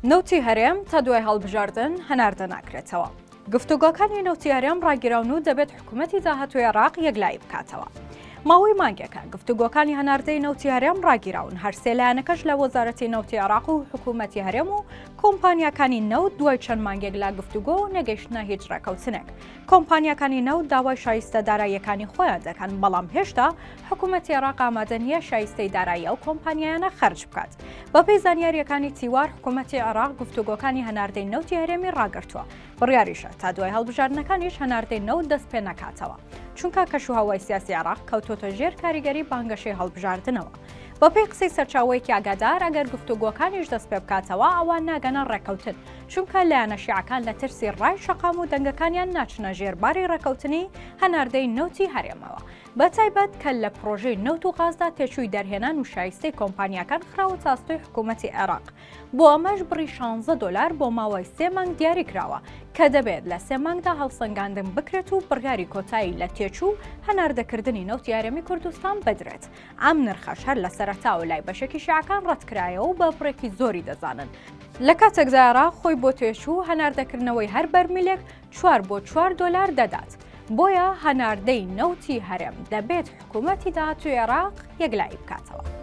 نەوتی هەرێم تا دوای هەڵبژاردن هەناردە ناکرێتەوە. گفتوگۆکانی نەوتی هەرێم ڕاگیراون و دەبێت حکوومەتی داهاتووی عێراق یەکلایی بکاتەوە. ماوەی مانگێکە گفتوگۆکانی هەناردەی نەوتی هەرێم ڕاگیراون، هەر سێ لایەنەکەش لە وەزارەتی نەوتی عێراق و حکوومەتی هەرێم و کۆمپانیاکانی نەوت دوای چەند مانگێک لا گفتوگۆ نەگەیشتنە هیچ ڕێکەوتنێک. کۆمپانیاکانی نەوت داوای شایستە داراییەکانی خۆیان دەکەن، بەڵام هێشتا حکوومەتی عێراق ئامادە نییە شایستەی دارایی ئەو کۆمپانیایانە خەرج بکات. بەپێی زانیاریەکانی تیوار، حکوومەتی عێراق گفتوگۆکانی هەناردەی نەوتی هەرێمی ڕاگرتووە، بڕیاریشە تا دوای هەڵبژاردنەکانیش هەناردەی نەوت دەست پێ نەکاتەوە، چونکە کەشوهەوای سیاسی عێراق کەوتۆتە ژێر کاریگەری بانگەشەی هەڵبژاردنەوە. بەپێی قسەی سەرچاوەیەکی ئاگادار، ئەگەر گفتوگۆکانیش دەست پێ بکاتەوە ئەوان ناگەنە ڕێکەوتن، چونکە لایەنە شیعەکان لە ترسی ڕای شەقام و دەنگەکانیان ناچنە ژێرباری ڕێکەوتنی هەناردەی نەوتی هەرێمەوە، بەتایبەت کە لە پرۆژەی نەوت و غازدا تێچووی دەرهێنان و شایستەی کۆمپانیاکان خراوە تاستۆی حکوومەتی عێراق. بۆ ئەمەش بڕی $16 بۆ ماوەی 3 مانگ دیاری کراوە کە دەبێت لە 3 مانگدا هەڵسەنگاندن بکرێت و بڕیاری کۆتایی لە تێچوو هەناردەکردنی نەوتی هەرێمی کوردستان بدرێت. ئەم نرخەش هەر لە سەرەتاوە لای بەشێکی شیعەکان ڕەتکرایەوە و بە بڕێکی زۆری دەزانن. لە کاتێکدا عێراق خۆی بۆ تێچوو هەناردەکردنەوەی هەر بەرمیلێک $4 دەدات. بۆیە هەناردەی نەوتی هەرێم دەبێت حکوومەتی داهاتووی عێراق یەکلایی بکاتەوە.